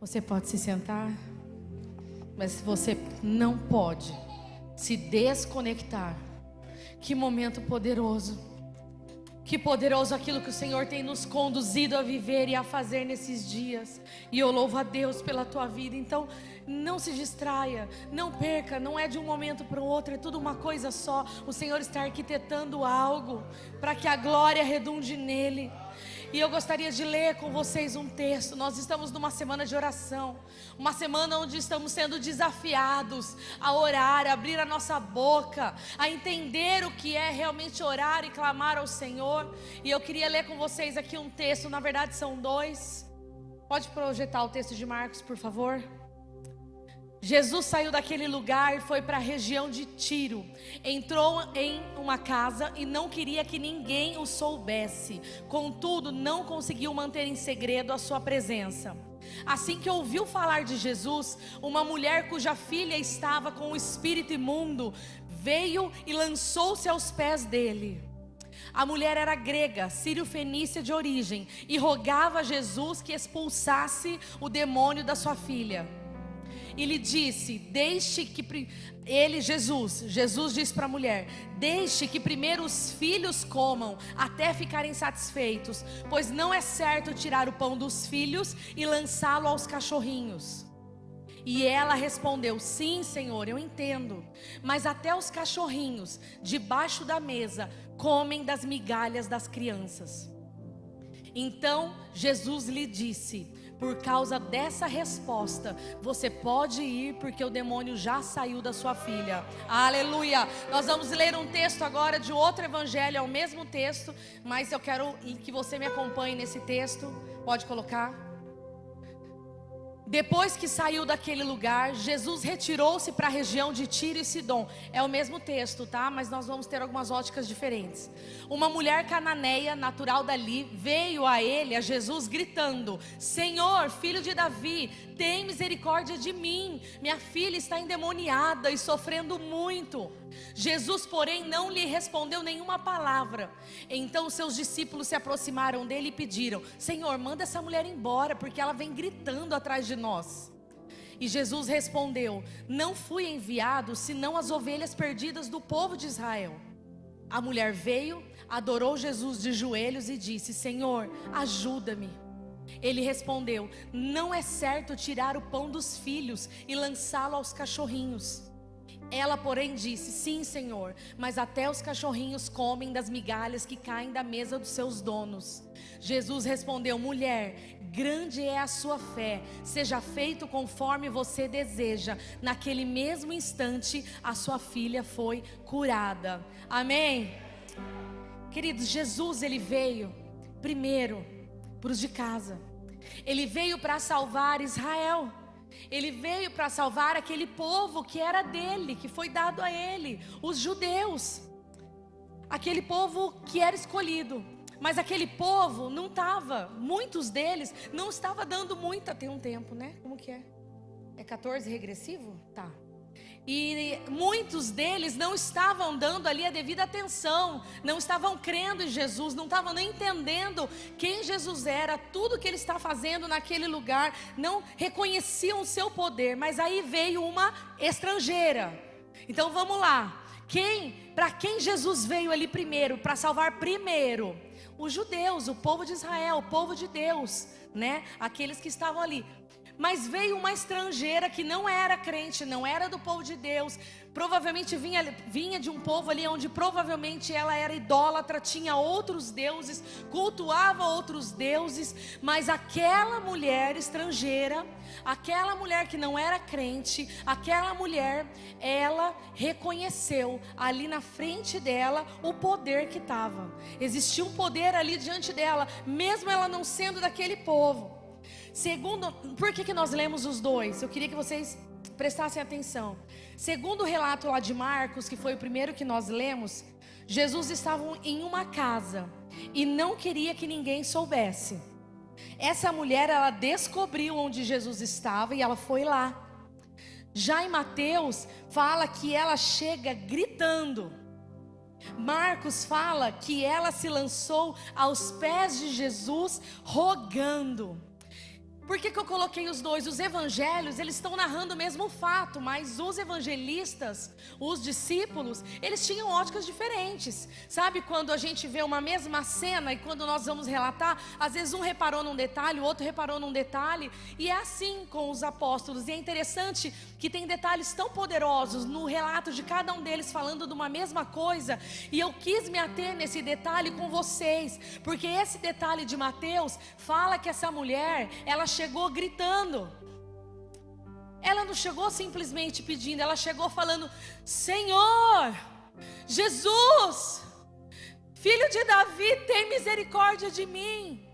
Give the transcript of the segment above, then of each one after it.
Você pode se sentar, mas você não pode se desconectar. Que momento poderoso. Que poderoso aquilo que o Senhor tem nos conduzido a viver e a fazer nesses dias. E eu louvo a Deus pela tua vida. Então, não se distraia, não perca, não é de um momento para o outro, é tudo uma coisa só. O Senhor está arquitetando algo para que a glória redunde nele. E eu gostaria de ler com vocês um texto. Nós estamos numa semana de oração, uma semana onde estamos sendo desafiados a orar, a abrir a nossa boca, a entender o que é realmente orar e clamar ao Senhor. E eu queria ler com vocês aqui um texto, na verdade são dois. Pode projetar o texto de Marcos, por favor? Jesus saiu daquele lugar e foi para a região de Tiro. Entrou em uma casa e não queria que ninguém o soubesse. Contudo, não conseguiu manter em segredo a sua presença. Assim que ouviu falar de Jesus, uma mulher cuja filha estava com o espírito imundo veio e lançou-se aos pés dele. A mulher era grega, sírio-fenícia de origem, e rogava a Jesus que expulsasse o demônio da sua filha. E lhe disse, Jesus disse para a mulher: deixe que primeiro os filhos comam, até ficarem satisfeitos, pois não é certo tirar o pão dos filhos e lançá-lo aos cachorrinhos. E ela respondeu: sim, Senhor, eu entendo, mas até os cachorrinhos debaixo da mesa comem das migalhas das crianças. Então Jesus lhe disse: por causa dessa resposta, você pode ir, porque o demônio já saiu da sua filha. Aleluia! Nós vamos ler um texto agora de outro evangelho, é o mesmo texto, mas eu quero que você me acompanhe nesse texto. Pode colocar. Depois que saiu daquele lugar, Jesus retirou-se para a região de Tiro e Sidom. É o mesmo texto, tá? Mas nós vamos ter algumas óticas diferentes. Uma mulher cananeia, natural dali, veio a ele, a Jesus, gritando: Senhor, filho de Davi, tem misericórdia de mim. Minha filha está endemoniada e sofrendo muito. Jesus, porém, não lhe respondeu nenhuma palavra. Então seus discípulos se aproximaram dele e pediram: Senhor, manda essa mulher embora, porque ela vem gritando atrás de nós. E Jesus respondeu: não fui enviado senão as ovelhas perdidas do povo de Israel. A mulher veio, adorou Jesus de joelhos e disse: Senhor, ajuda-me. Ele respondeu: não é certo tirar o pão dos filhos e lançá-lo aos cachorrinhos. Ela, porém, disse: sim, Senhor, mas até os cachorrinhos comem das migalhas que caem da mesa dos seus donos. Jesus respondeu: mulher, grande é a sua fé, seja feito conforme você deseja. Naquele mesmo instante, a sua filha foi curada. Amém? Queridos, Jesus, ele veio primeiro para os de casa. Ele veio para salvar Israel. Ele veio para salvar aquele povo que era dele, que foi dado a ele, os judeus. Aquele povo que era escolhido. Mas aquele povo não estava, muitos deles não estavam dando muita, tem um tempo, né? Como que é? É 14 regressivo? Tá. E muitos deles não estavam dando ali a devida atenção, não estavam crendo em Jesus, não estavam nem entendendo quem Jesus era, tudo que ele está fazendo naquele lugar, não reconheciam o seu poder. Mas aí veio uma estrangeira. Então vamos lá, para quem Jesus veio ali primeiro, para salvar primeiro? Os judeus, o povo de Israel, o povo de Deus, né? Aqueles que estavam ali. Mas veio uma estrangeira que não era crente, não era do povo de Deus. Provavelmente vinha de um povo ali onde provavelmente ela era idólatra, tinha outros deuses, cultuava outros deuses. Mas aquela mulher estrangeira, aquela mulher que não era crente, aquela mulher, ela reconheceu ali na frente dela o poder que estava. Existia um poder ali diante dela, mesmo ela não sendo daquele povo. Segundo, por que nós lemos os dois? Eu queria que vocês prestassem atenção. Segundo o relato lá de Marcos, que foi o primeiro que nós lemos, Jesus estava em uma casa e não queria que ninguém soubesse. Essa mulher, ela descobriu onde Jesus estava e ela foi lá. Já em Mateus, fala que ela chega gritando. Marcos fala que ela se lançou aos pés de Jesus rogando. Por que eu coloquei os dois? Os evangelhos, eles estão narrando o mesmo fato, mas os evangelistas, os discípulos, eles tinham óticas diferentes. Sabe quando a gente vê uma mesma cena e quando nós vamos relatar, às vezes um reparou num detalhe, o outro reparou num detalhe, e é assim com os apóstolos. E é interessante que tem detalhes tão poderosos no relato de cada um deles falando de uma mesma coisa, e eu quis me ater nesse detalhe com vocês, porque esse detalhe de Mateus fala que essa mulher, ela chegou gritando. Ela não chegou simplesmente pedindo, ela chegou falando: Senhor, Jesus, Filho de Davi, tem misericórdia de mim.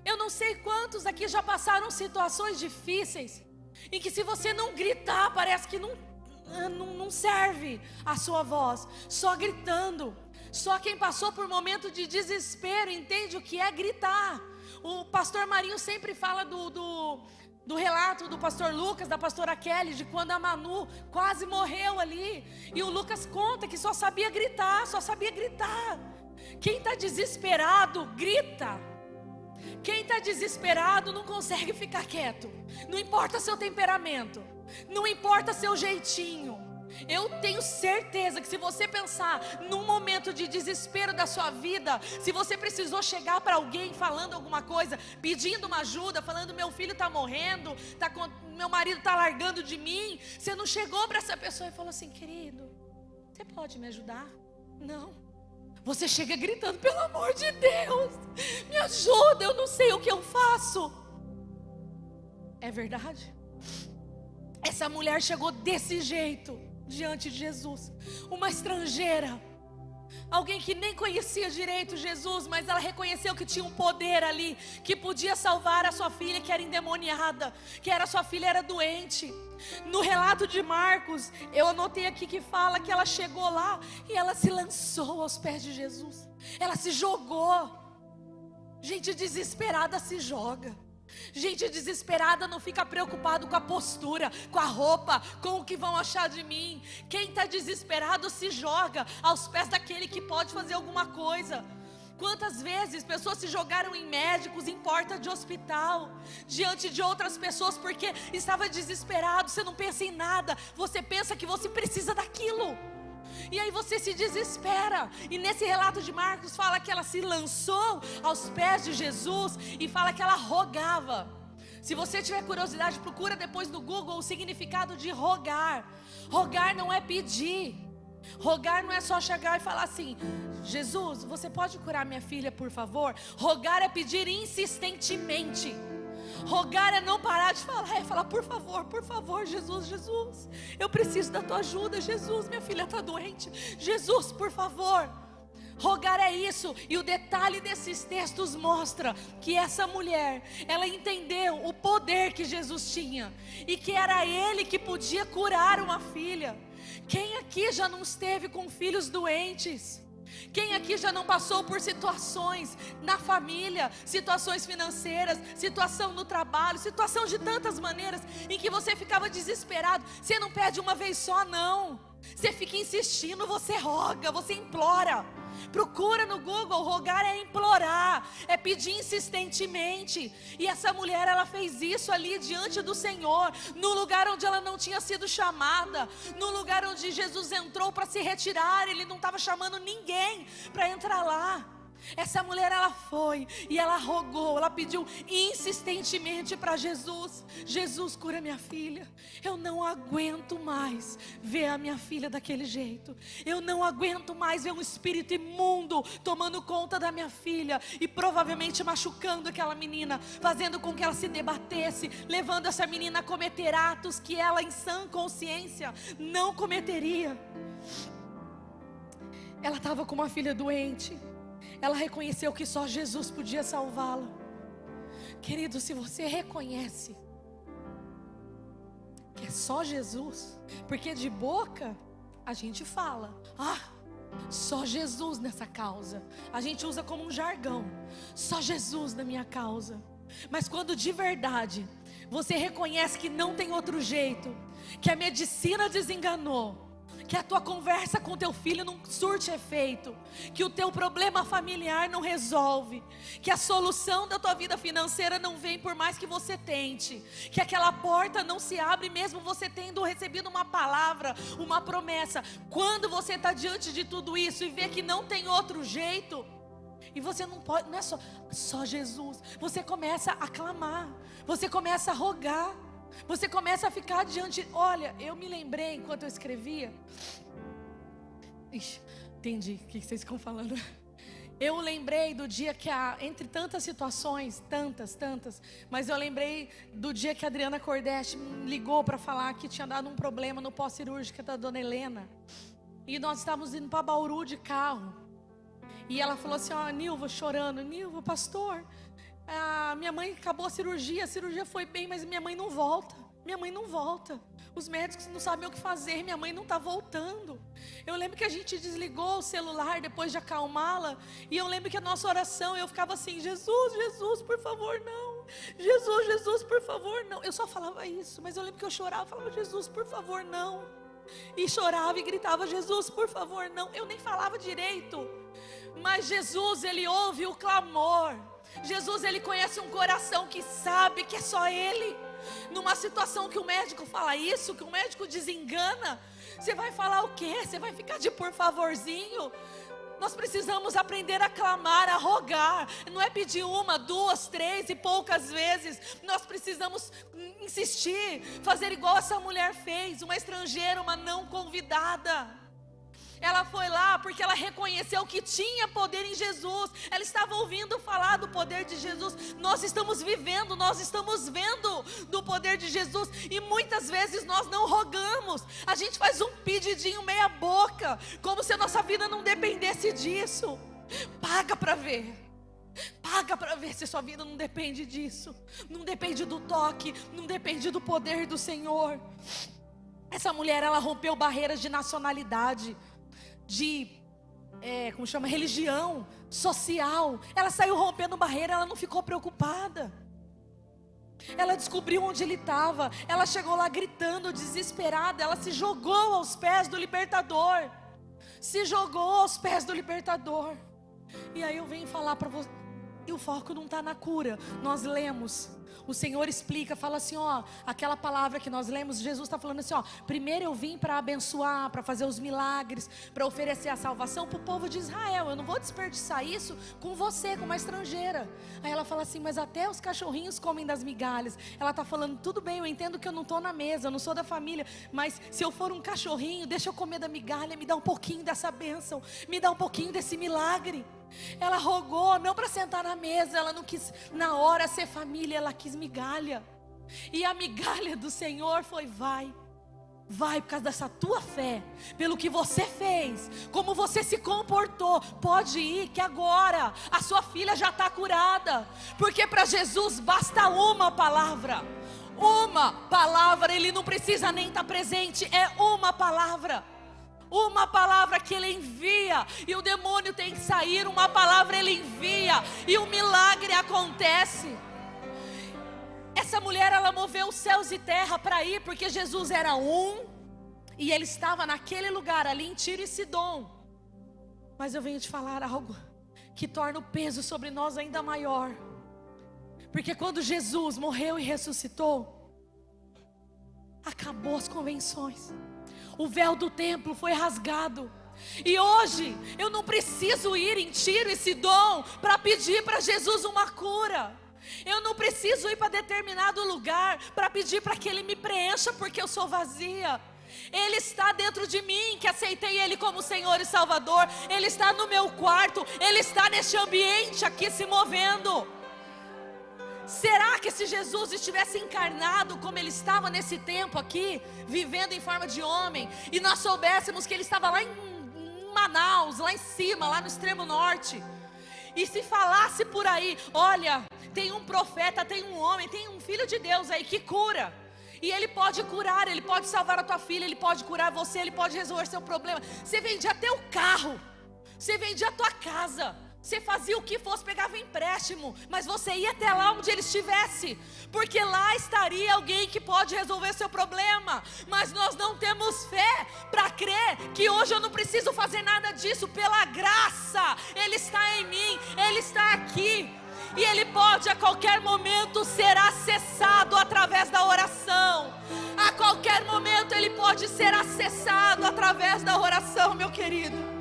Eu não sei quantos aqui já passaram situações difíceis, em que se você não gritar, parece que não serve a sua voz. Só gritando. Só quem passou por momento de desespero entende o que é gritar. O pastor Marinho sempre fala do relato do pastor Lucas, da pastora Kelly, de quando a Manu quase morreu ali. E o Lucas conta que só sabia gritar, só sabia gritar. Quem está desesperado, grita. Quem está desesperado não consegue ficar quieto. Não importa seu temperamento, não importa seu jeitinho. Eu tenho certeza que se você pensar num momento de desespero da sua vida, se você precisou chegar para alguém falando alguma coisa, pedindo uma ajuda, falando: meu filho está morrendo, meu marido está largando de mim, você não chegou para essa pessoa e falou assim: querido, você pode me ajudar? Não. Você chega gritando: pelo amor de Deus, me ajuda, eu não sei o que eu faço. É verdade? Essa mulher chegou desse jeito diante de Jesus, uma estrangeira, alguém que nem conhecia direito Jesus, mas ela reconheceu que tinha um poder ali, que podia salvar a sua filha que era endemoniada, que a sua filha era doente. No relato de Marcos, eu anotei aqui que fala que ela chegou lá e ela se lançou aos pés de Jesus, ela se jogou. Gente desesperada se joga. Gente desesperada não fica preocupado com a postura, com a roupa, com o que vão achar de mim. Quem está desesperado se joga aos pés daquele que pode fazer alguma coisa. Quantas vezes pessoas se jogaram em médicos, em porta de hospital, diante de outras pessoas, porque estava desesperado. Você não pensa em nada, você pensa que você precisa daquilo, e aí você se desespera. E nesse relato de Marcos fala que ela se lançou aos pés de Jesus e fala que ela rogava. Se você tiver curiosidade, procura depois no Google o significado de rogar. Rogar não é pedir. Rogar não é só chegar e falar assim: Jesus, você pode curar minha filha, por favor? Rogar é pedir insistentemente. Rogar é não parar de falar, é falar: por favor, Jesus, Jesus, eu preciso da tua ajuda, Jesus, minha filha está doente, Jesus, por favor. Rogar é isso. E o detalhe desses textos mostra que essa mulher, ela entendeu o poder que Jesus tinha, e que era Ele que podia curar uma filha. Quem aqui já não esteve com filhos doentes? Quem aqui já não passou por situações na família, situações financeiras, situação no trabalho, situação de tantas maneiras, em que você ficava desesperado? Você não pede uma vez só, não. Você fica insistindo, você roga, você implora. Procura no Google, rogar é implorar, é pedir insistentemente. E essa mulher, ela fez isso ali diante do Senhor, no lugar onde ela não tinha sido chamada, no lugar onde Jesus entrou para se retirar. Ele não estava chamando ninguém para entrar lá. Essa mulher, ela foi e ela rogou, ela pediu insistentemente para Jesus: Jesus, cura minha filha. Eu não aguento mais ver a minha filha daquele jeito. Eu não aguento mais ver um espírito imundo tomando conta da minha filha e provavelmente machucando aquela menina, fazendo com que ela se debatesse, levando essa menina a cometer atos que ela, em sã consciência, não cometeria. Ela estava com uma filha doente. Ela reconheceu que só Jesus podia salvá-la. Querido, se você reconhece que é só Jesus, porque de boca a gente fala: só Jesus nessa causa. A gente usa como um jargão: só Jesus na minha causa. Mas quando de verdade você reconhece que não tem outro jeito, que a medicina desenganou, Que a tua conversa com teu filho não surte efeito, que o teu problema familiar não resolve, que a solução da tua vida financeira não vem por mais que você tente, que aquela porta não se abre mesmo você tendo recebido uma palavra, uma promessa. Quando você está diante de tudo isso e vê que não tem outro jeito, e você não pode, não é só Jesus, você começa a clamar, você começa a rogar, você começa a ficar diante. Olha, eu me lembrei enquanto eu escrevia. Ixi, entendi o que vocês ficam falando. Eu lembrei do dia que entre tantas situações, tantas, mas eu lembrei do dia que a Adriana Cordeste me ligou para falar que tinha dado um problema no pós-cirúrgica da dona Helena. E nós estávamos indo para Bauru de carro. E ela falou assim, ó, Nilva, chorando, Nilva, pastor, minha mãe acabou a cirurgia foi bem, mas minha mãe não volta. Os médicos não sabem o que fazer, minha mãe não está voltando. Eu lembro que a gente desligou o celular depois de acalmá-la. E eu lembro que a nossa oração, eu ficava assim, Jesus, por favor, não. Jesus, por favor, não. Eu só falava isso, mas eu lembro que eu chorava, falava, Jesus, por favor, não. E chorava e gritava, Jesus, por favor, não. Eu nem falava direito, mas Jesus, Ele ouve o clamor. Jesus, Ele conhece um coração que sabe que é só Ele. Numa situação que o médico fala isso, que o médico desengana, você vai falar o quê? Você vai ficar de por favorzinho? Nós precisamos aprender a clamar, a rogar. Não é pedir 1, 2, 3 e poucas vezes. Nós precisamos insistir, fazer igual essa mulher fez, uma estrangeira, uma não convidada. Ela foi lá porque ela reconheceu que tinha poder em Jesus. Ela estava ouvindo falar do poder de Jesus. Nós estamos vivendo, nós estamos vendo do poder de Jesus. E muitas vezes nós não rogamos. A gente faz um pedidinho meia boca, como se a nossa vida não dependesse disso. Paga para ver. Paga para ver se sua vida não depende disso. Não depende do toque, não depende do poder do Senhor. Essa mulher, ela rompeu barreiras de nacionalidade, de religião, social. Ela saiu rompendo barreira, ela não ficou preocupada. Ela descobriu onde ele estava. Ela chegou lá gritando, desesperada. Ela se jogou aos pés do libertador. E aí eu venho falar para você, e o foco não está na cura. Nós lemos, o Senhor explica, fala assim, ó, aquela palavra que nós lemos, Jesus está falando assim, ó, primeiro eu vim para abençoar, para fazer os milagres, para oferecer a salvação para o povo de Israel. Eu não vou desperdiçar isso com você, com uma estrangeira. Aí ela fala assim, mas até os cachorrinhos comem das migalhas. Ela está falando, tudo bem, eu entendo que eu não estou na mesa, eu não sou da família, mas se eu for um cachorrinho, deixa eu comer da migalha, me dá um pouquinho dessa bênção, me dá um pouquinho desse milagre. Ela rogou, não para sentar na mesa, ela não quis na hora ser família, ela quis migalha. E a migalha do Senhor foi, vai por causa dessa tua fé, pelo que você fez, como você se comportou, pode ir que agora a sua filha já está curada. Porque para Jesus basta uma palavra, Ele não precisa nem estar presente, é uma palavra que Ele envia, e o demônio tem que sair, uma palavra Ele envia, e o milagre acontece. Essa mulher, ela moveu os céus e terra para ir, porque Jesus era e Ele estava naquele lugar ali em Tiro e Sidom. Mas eu venho te falar algo que torna o peso sobre nós ainda maior, porque quando Jesus morreu e ressuscitou, acabou as convenções. O véu do templo foi rasgado. E hoje eu não preciso ir em Tiro e Sidom para pedir para Jesus uma cura. Eu não preciso ir para determinado lugar para pedir para que Ele me preencha, porque eu sou vazia. Ele está dentro de mim, que aceitei Ele como Senhor e Salvador. Ele está no meu quarto, Ele está neste ambiente aqui se movendo. Será que se Jesus estivesse encarnado como Ele estava nesse tempo aqui, vivendo em forma de homem, e nós soubéssemos que Ele estava lá em Manaus, lá em cima, lá no extremo norte, e se falasse por aí, olha, tem um profeta, tem um homem, tem um filho de Deus aí que cura, e Ele pode curar, Ele pode salvar a tua filha, Ele pode curar você, Ele pode resolver seu problema. Você vendia até o carro, você vendia a tua casa, Você fazia o que fosse, pegava empréstimo, mas você ia até lá onde ele estivesse, porque lá estaria alguém que pode resolver seu problema. Mas nós não temos fé para crer que hoje eu não preciso fazer nada disso. Pela graça, Ele está em mim, Ele está aqui, e Ele pode a qualquer momento ser acessado através da oração. A qualquer momento Ele pode ser acessado através da oração, meu querido.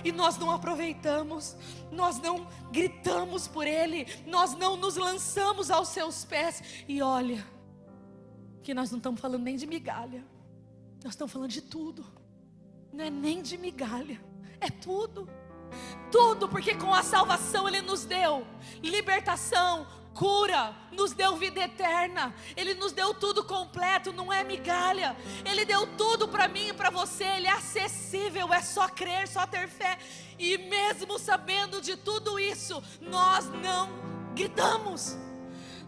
E nós não aproveitamos, nós não gritamos por Ele, nós não nos lançamos aos seus pés. E olha, que nós não estamos falando nem de migalha, nós estamos falando de tudo. Não é nem de migalha, é tudo. Tudo, porque com a salvação Ele nos deu libertação, cura, nos deu vida eterna. Ele nos deu tudo completo, não é migalha. Ele deu tudo para mim e para você. Ele é acessível, é só crer, só ter fé. E mesmo sabendo de tudo isso, nós não gritamos,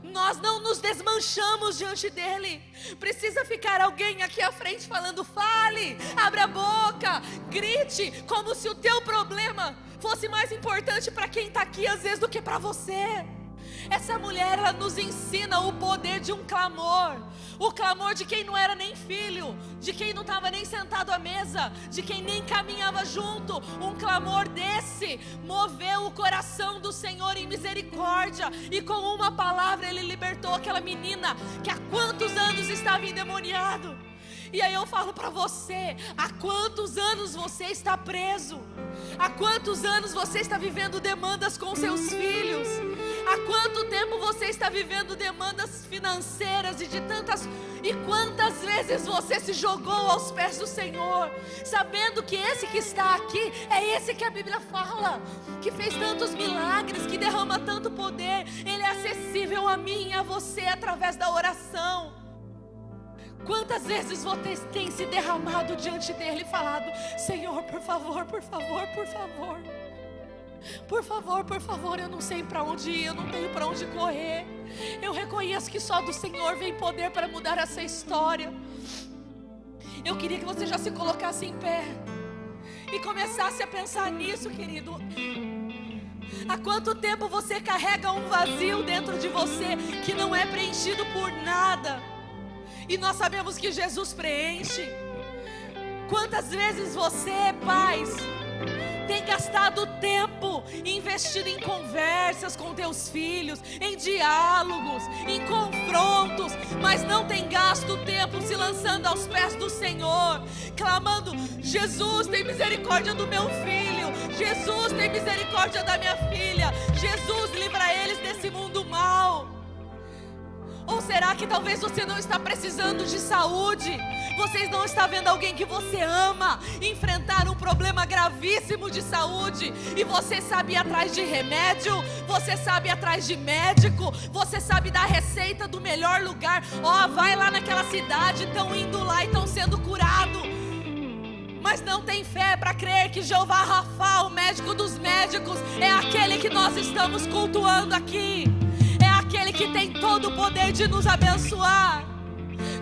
nós não nos desmanchamos diante dele. Precisa ficar alguém aqui à frente falando: fale, abra a boca, grite, como se o teu problema fosse mais importante para quem está aqui às vezes do que para você. Essa mulher, ela nos ensina o poder de um clamor. O clamor de quem não era nem filho, de quem não estava nem sentado à mesa, de quem nem caminhava junto. Um clamor desse moveu o coração do Senhor em misericórdia, e com uma palavra Ele libertou aquela menina que há quantos anos estava endemoniado. E aí eu falo para você: há quantos anos você está preso? Há quantos anos você está vivendo demandas com seus filhos? Há quanto tempo você está vivendo demandas financeiras e quantas vezes você se jogou aos pés do Senhor, sabendo que esse que está aqui é esse que a Bíblia fala, que fez tantos milagres, que derrama tanto poder. Ele é acessível a mim e a você através da oração. Quantas vezes você tem se derramado diante dele e falado: Senhor, por favor, por favor, por favor, por favor, por favor, eu não sei para onde ir, eu não tenho para onde correr. Eu reconheço que só do Senhor vem poder para mudar essa história. Eu queria que você já se colocasse em pé e começasse a pensar nisso, querido. Há quanto tempo você carrega um vazio dentro de você que não é preenchido por nada? E nós sabemos que Jesus preenche. Quantas vezes você, pais, tem gastado tempo investido em conversas com teus filhos, em diálogos, em confrontos, mas não tem gasto tempo se lançando aos pés do Senhor, clamando: Jesus, tem misericórdia do meu filho, Jesus, tem misericórdia da minha filha, Jesus, livra eles desse mundo mau. Ou será que talvez você não está precisando de saúde? Você não está vendo alguém que você ama enfrentar um problema gravíssimo de saúde, e você sabe ir atrás de remédio, você sabe ir atrás de médico, você sabe dar receita do melhor lugar. Vai lá naquela cidade, estão indo lá e estão sendo curados, mas não tem fé para crer que Jeová Rafa, o médico dos médicos, é aquele que nós estamos cultuando aqui, aquele que tem todo o poder de nos abençoar.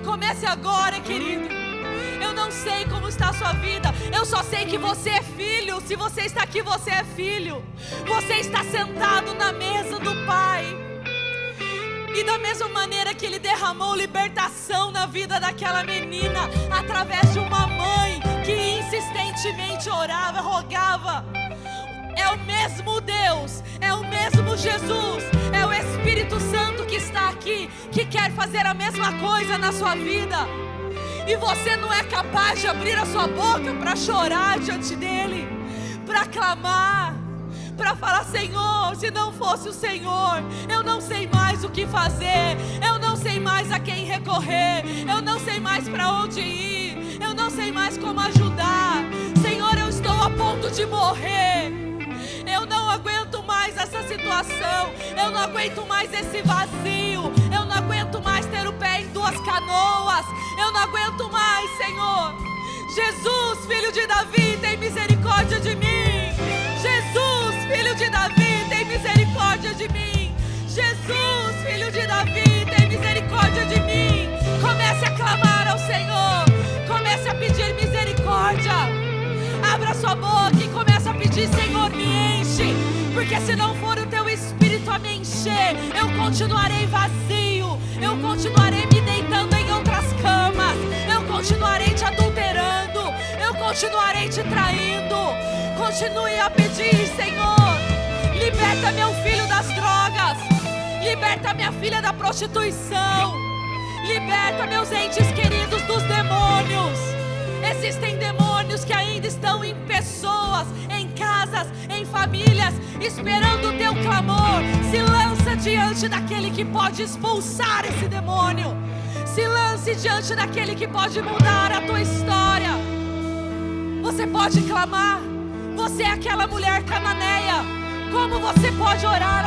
Comece agora, querido. Eu não sei como está a sua vida, eu só sei que você é filho. Se você está aqui, você é filho. Você está sentado na mesa do Pai. E da mesma maneira que Ele derramou libertação na vida daquela menina, através de uma mãe que insistentemente orava, rogava, é o mesmo Deus, é o mesmo Jesus, é o Espírito Santo que está aqui, que quer fazer a mesma coisa na sua vida. E você não é capaz de abrir a sua boca para chorar diante dele, para clamar, para falar: Senhor, se não fosse o Senhor, eu não sei mais o que fazer, eu não sei mais a quem recorrer, eu não sei mais para onde ir, eu não sei mais como ajudar. Senhor, eu estou a ponto de morrer. Eu não aguento mais essa situação, eu não aguento mais esse vazio, eu não aguento mais ter o pé em duas canoas, eu não aguento mais, Senhor. Jesus, filho de Davi, tem misericórdia de mim. Jesus, filho de Davi, tem misericórdia de mim. Jesus, filho de Davi, tem misericórdia de mim. Comece a clamar ao Senhor, comece a pedir misericórdia. Abra sua boca e comece a pedir: Senhor, me enche. porque se não for o teu Espírito a me encher, eu continuarei vazio, eu continuarei me deitando em outras camas, eu continuarei te adulterando, eu continuarei te traindo. Continue a pedir: Senhor, liberta meu filho das drogas, liberta minha filha da prostituição, liberta meus entes queridos dos demônios. Existem demônios que ainda estão em pessoas, em casas, em famílias, esperando o teu clamor. Se lança diante daquele que pode expulsar esse demônio. Se lance diante daquele que pode mudar a tua história. Você pode clamar. Você é aquela mulher cananeia. Como você pode orar